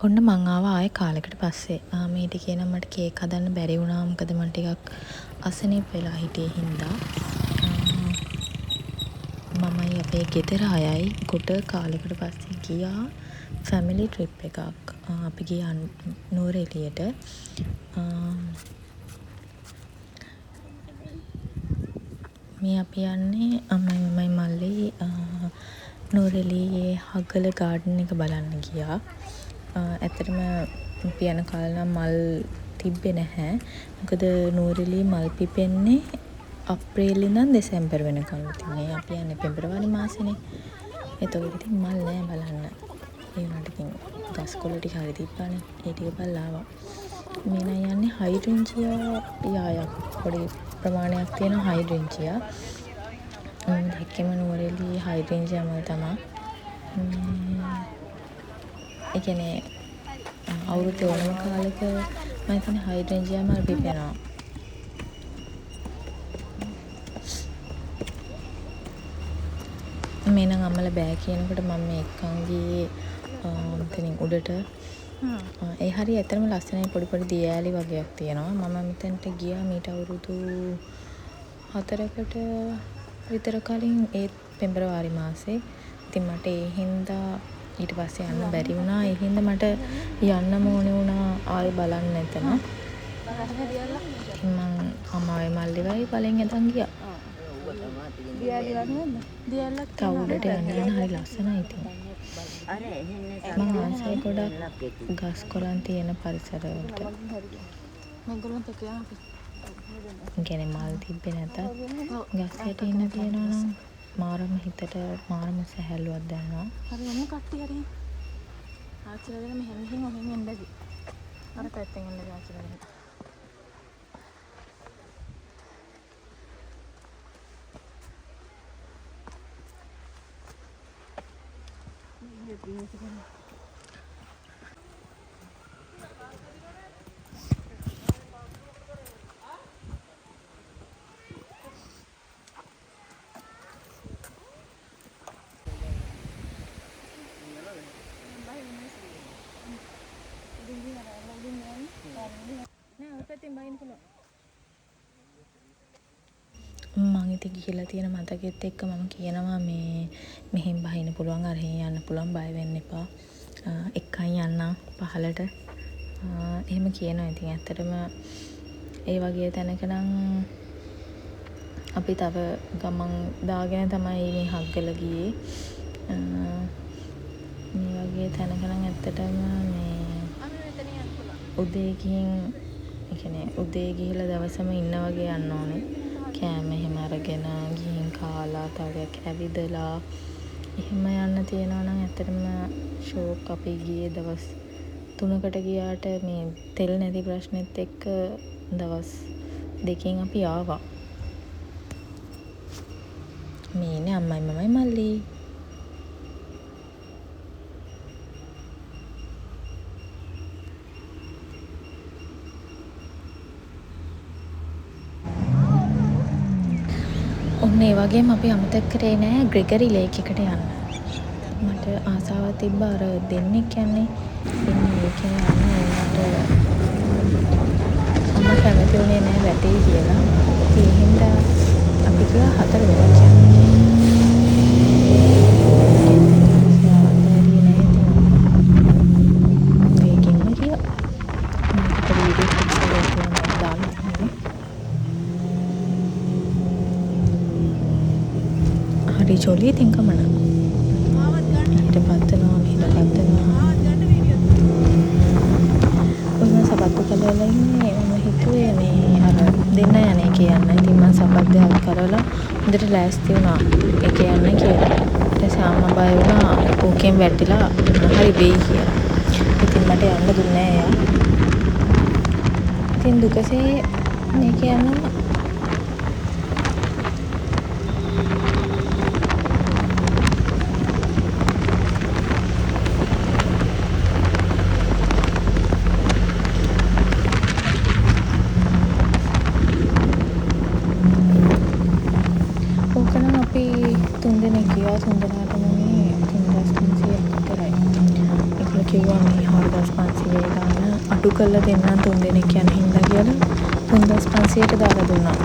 ඔන්න මං ආවා ආයේ කාලෙකට පස්සේ. මීට කියනවා මට කේක් හදන්න බැරි වුණා. මොකද මම ටිකක් අසනීප වෙලා හිටියේ හින්දා. මමයි අපේ ගෙදර අයයි ගොඩ කාලෙකට පස්සේ ගියා ෆැමිලි ට්‍රිප් එකක්. අපි ගියා නුවරඑළියට. මේ අපි යන්නේ අම්මයි මමයි මල්ලි නුවරඑළියේ හග්ගල ගාඩන් එක බලන්න ගියා. ඇත්තටම අපි යන කාලේ නම් මල් තිබ්බේ නැහැ. මොකද නුවරඑළියේ මල් පිපෙන්නේ අප්‍රේල් ඉඳන් දෙසැම්බර් වෙනකන්. ඉතින් අපි යන්නේ පෙබරවාරි මාසෙනේ. එතකොට ඉතින් මල් නෑ බලන්න. ඒ වුණාට ඉතින් ගස් කොළ ටික හරි තිබ්බානේ. ඒ ටික බලලා ආවා. මේ නම් යන්නේ හයිඩ්‍රෙන්ජියා යායක්. පොඩි ප්‍රමාණයක් තියෙන හයිඩ්‍රෙන්ජියා. දැක්කම නුවරඑළියේ හයිඩ්‍රෙන්ජියා මල් තමයි. ඒ කියන්නේ අවුරුදු ඕනම කාලෙක මම හිතන්නේ හයිඩ්‍රෙන්ජියා මල් පිපෙනවා. මේ නම් අම්මලා බෑ කියනකොට මම මේ එක්කන් ගියේ මෙතනින් උඩට. ඒ හරිය ඇත්තටම ලස්සනයි. පොඩි පොඩි දිය ඇලි වගේක් තියෙනවා. මම මෙතනට ගියා මීට අවුරුදු 4කට විතර කලින් ඒ පෙබරවාරි මාසේ. ඉතින් මට ඒ හින්දා ඊට පස්සේ යන්න බැරි වුණා. ඒ හින්දා මට යන්නම ඕනේ වුණා ආයෙ බලන්න එතන. මම අම්මායි මල්ලිවයි බලෙන් එතන් ගියා. තව උඩට යන්න හරි ලස්සනයි ඉතින්. මම ආසයි ගොඩක් ගස් කොළන් තියෙන පරිසරවලට. කියන්නේ මල් තිබ්බේ නැතත් ගස් යට ඉන්න තියනවා නම් මාරම හිතට මාරම සැහැල්ලුවක් දැනෙනවා. හරි මොන කට්ටිය හරි ආච්චිලා මෙහෙම ඔහෙම එන්න බැරි. අර පැත්තෙන් එන්න ආච්චිලා. මං ඉතින් ගිහිල්ලා තියෙන මතකෙත් එක්ක මම කියනවා මේ මෙහෙන් බහින්න පුළුවන් අරහෙන් යන්න පුළුවන් බය වෙන්න එපා. එක්කන් යන්න පහලට. එහෙම කියනවා. ඉතින් ඇත්තටම ඒ වගේ තැනක නම් අපි තව ගමන් දාගෙන තමයි මේ හග්ගල ගියේ. මේ වගේ තැනක නම් ඇත්තටම මේ උදේ ගිහින් ඒ කියන්නේ උදේ ගිහිල්ලා දවසම ඉන්න වගේ යන්න ඕනේ. කෑම එහෙම අරගෙන ගිහින් කාලා තවයක් ඇවිදලා එහෙම යන්න තියෙනවා නම් ඇත්තටම ෂෝක්. අපි ගියේ දවස් 3කට ගියාට මේ තෙල් නැති ප්‍රශ්නෙත් එක්ක දවස් 2කින් අපි ආවා. මේ ඉන්නේ අම්මයි මමයි මල්ලි. ඔන්න ඒ වගේම අපි අමතක කරේ නෑ ග්‍රෙගරි ලේක් එකට යන්න. මට ආසාවක් තිබ්බා අර දෙන්නෙක් යන්නේ ඉන්නේ ඒකේ යන්න. අම්මා කැමති වුණේ නෑ වැටේ කියලා. ඒ හින්දා අපි ගියා 4 වෙනක් යන්න. හරි ජොලි ඉතින් කමන. ඊට පස්සෙනවා මෙහෙට පස්සෙනවා. ඔන්න සපත්තු කලවලා ඉන්නේ. මම හිතුවේ මේ අර දෙන්න යන්නේ කියන්න. ඉතින් මම සපත්තු කරවලා හොඳට ලෑස්ති වුණා. ඒක යන්න කියලා. ඊට පස්සේ අම්මා බය වුණා ඕකෙන් වැටිලා හරි වෙයි කියලා. ඉතින් මට යන්න දුන්නේ නෑ එයා. ඉතින් දුකසේ මේක යනවා. කිව්වා මේ 4500 ගන්න අඩු කරලා දෙන්නම් 3 දෙනෙක් යන හින්දා කියලා 3500ට දාලා දුන්නා.